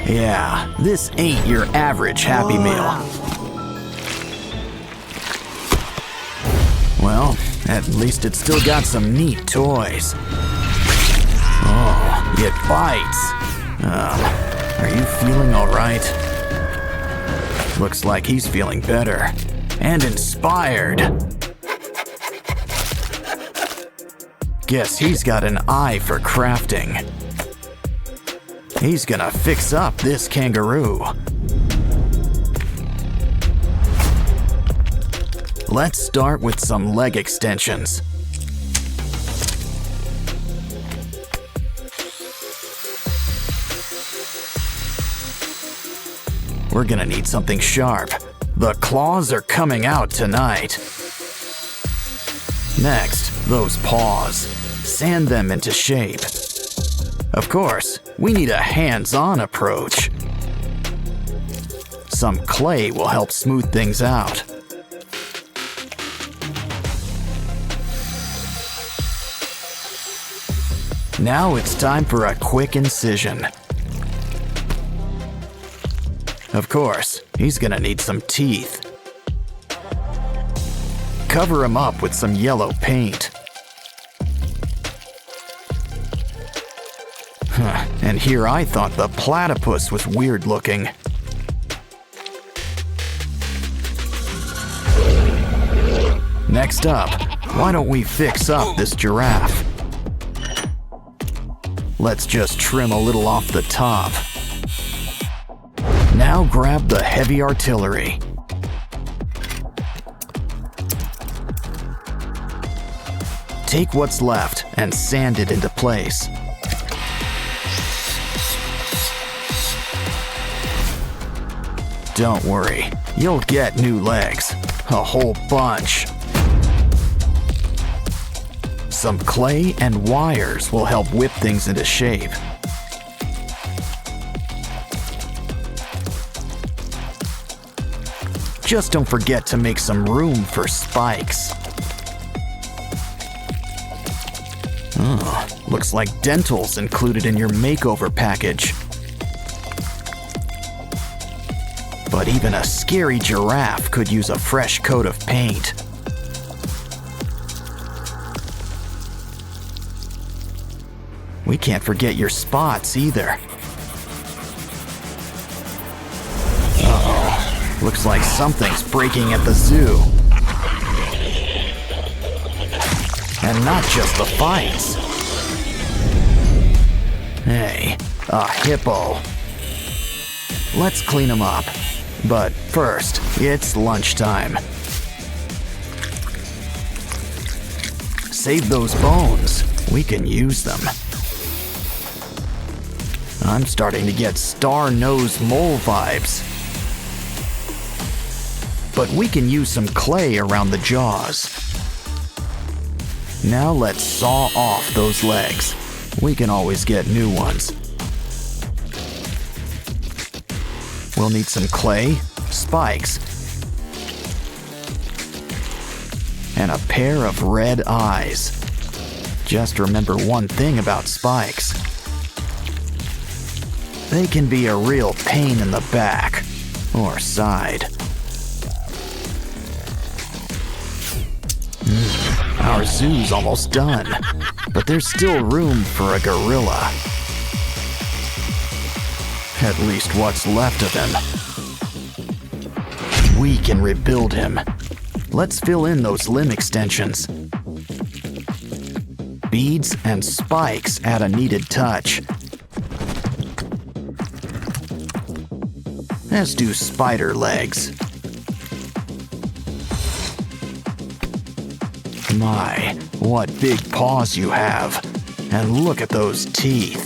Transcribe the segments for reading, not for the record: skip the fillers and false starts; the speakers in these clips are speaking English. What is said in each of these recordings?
Yeah, this ain't your average Happy Meal. Well, at least it's still got some neat toys. Oh, it bites. Are you feeling all right? Looks like he's feeling better and inspired. Guess he's got an eye for crafting. He's gonna fix up this kangaroo. Let's start with some leg extensions. We're gonna need something sharp. The claws are coming out tonight. Next, those paws. Sand them into shape. Of course, we need a hands-on approach. Some clay will help smooth things out. Now it's time for a quick incision. Of course, he's gonna need some teeth. Cover him up with some yellow paint. And here I thought the platypus was weird looking. Next up, why don't we fix up this giraffe? Let's just trim a little off the top. Now grab the heavy artillery. Take what's left and sand it into place. Don't worry, you'll get new legs. A whole bunch. Some clay and wires will help whip things into shape. Just don't forget to make some room for spikes. Oh, looks like dental's included in your makeover package. But even a scary giraffe could use a fresh coat of paint. We can't forget your spots either. Uh-oh, looks like something's breaking at the zoo. And not just the fights. Hey, a hippo. Let's clean him up. But first, it's lunchtime. Save those bones. We can use them. I'm starting to get star-nosed mole vibes. But we can use some clay around the jaws. Now let's saw off those legs. We can always get new ones. We'll need some clay, spikes, and a pair of red eyes. Just remember one thing about spikes. They can be a real pain in the back or side. Our zoo's almost done, but there's still room for a gorilla. At least what's left of him. We can rebuild him. Let's fill in those limb extensions. Beads and spikes add a needed touch. As do spider legs. My, what big paws you have. And look at those teeth.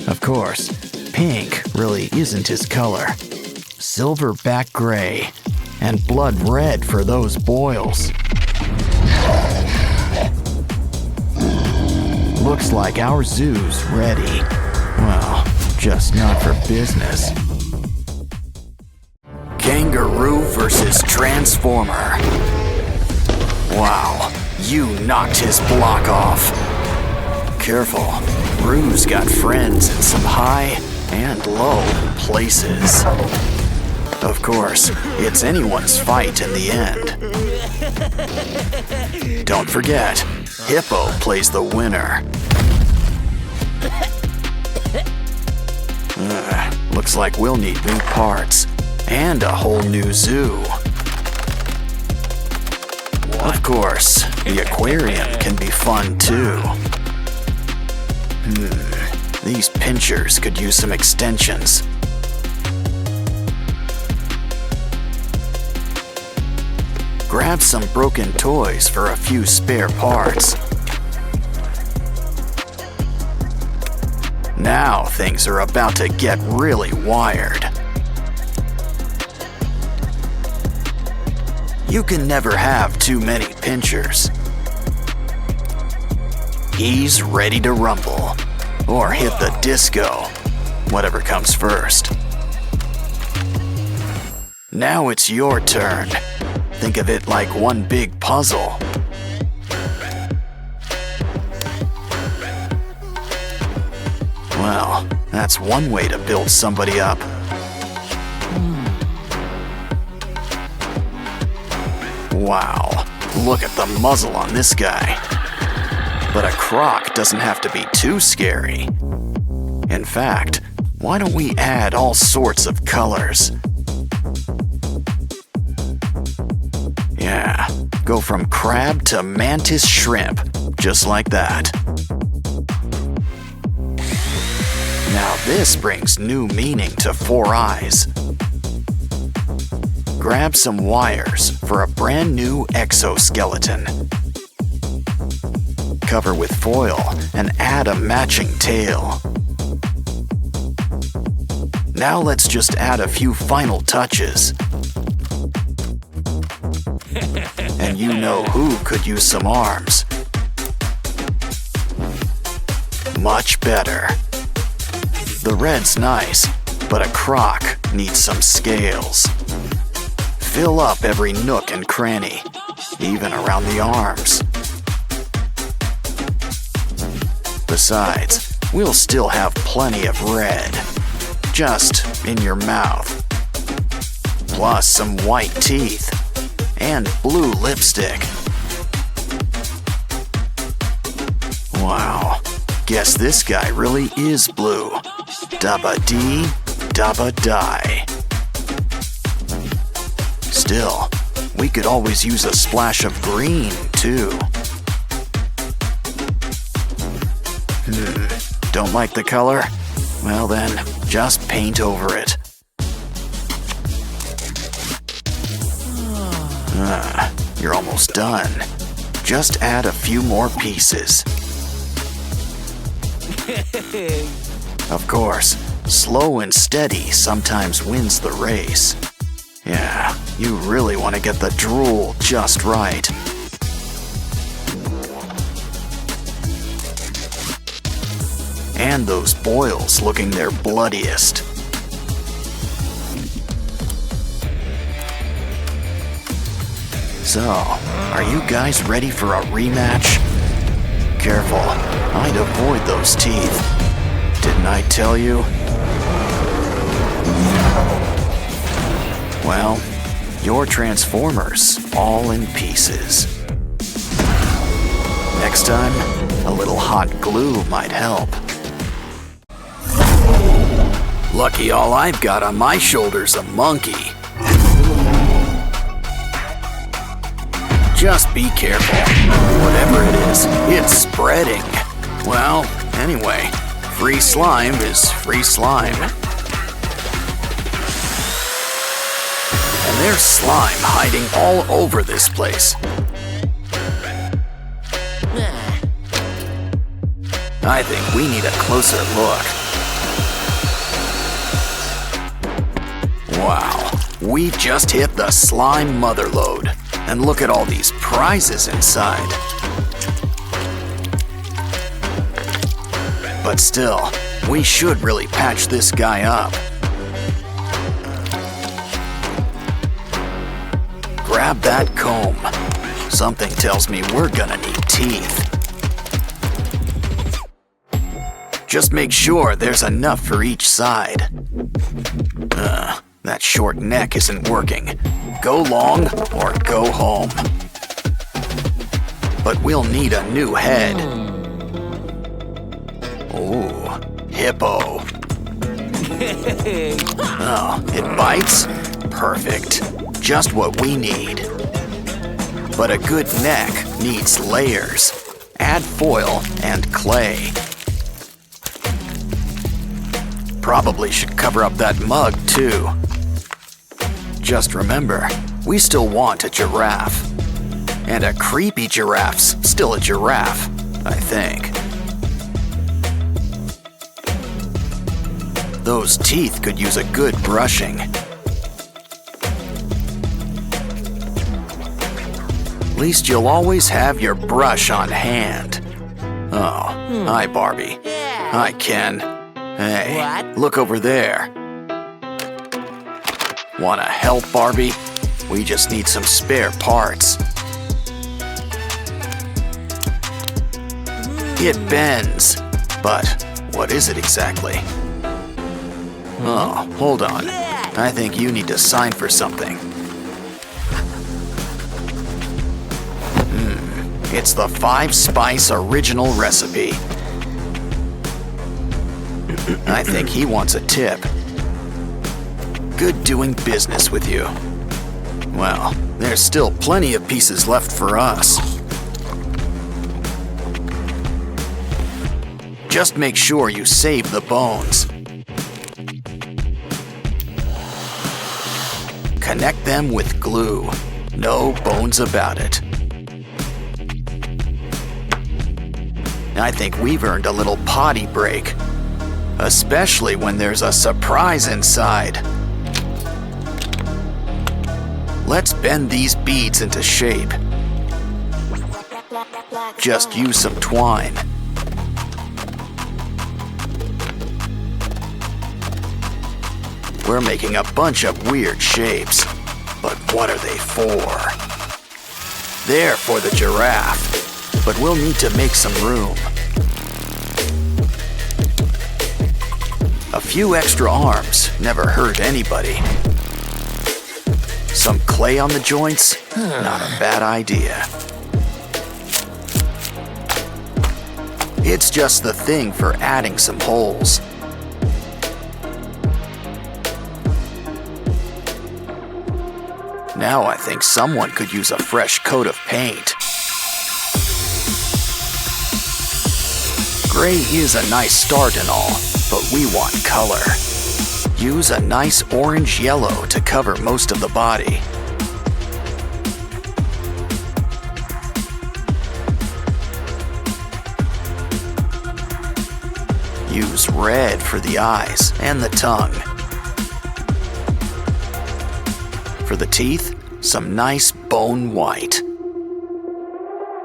Of course, pink really isn't his color. Silverback gray and blood red for those boils. Looks like our zoo's ready. Well, just not for business. Kangaroo versus Transformer. Wow, you knocked his block off. Careful, Roo's got friends in some high and low places. Of course, it's anyone's fight in the end. Don't forget, Hippo plays the winner. Looks like we'll need new parts and a whole new zoo. Of course, the aquarium can be fun too. These pinchers could use some extensions. Grab some broken toys for a few spare parts. Now things are about to get really wired. You can never have too many pinchers. He's ready to rumble, or hit the disco, whatever comes first. Now it's your turn. Think of it like one big puzzle. Well, that's one way to build somebody up. Wow, look at the muzzle on this guy. But a croc doesn't have to be too scary. In fact, why don't we add all sorts of colors? Yeah, go from crab to mantis shrimp, just like that. Now this brings new meaning to Four Eyes. Grab some wires for a brand new exoskeleton. Cover with foil and add a matching tail. Now let's just add a few final touches. And you know who could use some arms. Much better. The red's nice, but a croc needs some scales. Fill up every nook and cranny, even around the arms. Besides, we'll still have plenty of red, just in your mouth. Plus some white teeth and blue lipstick. Wow, guess this guy really is blue. Dabba dee, dabba die. Still, we could always use a splash of green, too. Don't like the color? Well then, just paint over it. You're almost done. Just add a few more pieces. Of course, slow and steady sometimes wins the race. Yeah, you really want to get the drool just right. And those boils looking their bloodiest. So, are you guys ready for a rematch? Careful, I'd avoid those teeth. Didn't I tell you? Well, your Transformers all in pieces. Next time, a little hot glue might help. Lucky all I've got on my shoulder's a monkey. Just be careful. Whatever it is, it's spreading. Well, anyway, free slime is free slime. And there's slime hiding all over this place. I think we need a closer look. Wow, we've just hit the slime motherlode. And look at all these prizes inside. But still, we should really patch this guy up. Grab that comb. Something tells me we're gonna need teeth. Just make sure there's enough for each side. That short neck isn't working. Go long or go home. But we'll need a new head. Ooh, Hippo. Oh, it bites? Perfect. Just what we need. But a good neck needs layers. Add foil and clay. Probably should cover up that mug too. Just remember, we still want a giraffe. And a creepy giraffe's still a giraffe, I think. Those teeth could use a good brushing. At least you'll always have your brush on hand. Oh, hi, Barbie. Hi, Ken. Hey, What? look over there. Wanna help, Barbie? We just need some spare parts. It bends, but what is it exactly? Oh, hold on. I think you need to sign for something. It's the 5-spice original recipe. I think he wants a tip. Good doing business with you. Well, there's still plenty of pieces left for us. Just make sure you save the bones. Connect them with glue. No bones about it. I think we've earned a little potty break. Especially when there's a surprise inside. Let's bend these beads into shape. Just use some twine. We're making a bunch of weird shapes. But what are they for? They're for the giraffe, but we'll need to make some room. A few extra arms never hurt anybody. Some clay on the joints? Not a bad idea. It's just the thing for adding some holes. Now I think someone could use a fresh coat of paint. Gray is a nice start and all, but we want color. Use a nice orange yellow to cover most of the body. Use red for the eyes and the tongue. For the teeth, some nice bone white.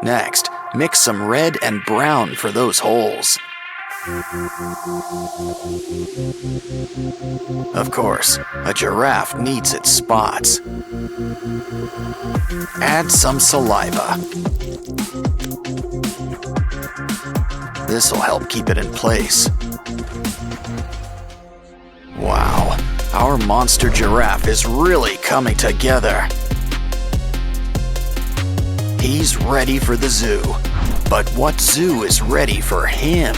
Next, mix some red and brown for those holes. Of course, a giraffe needs its spots. Add some saliva. This'll help keep it in place. Wow, our monster giraffe is really coming together. He's ready for the zoo, but what zoo is ready for him?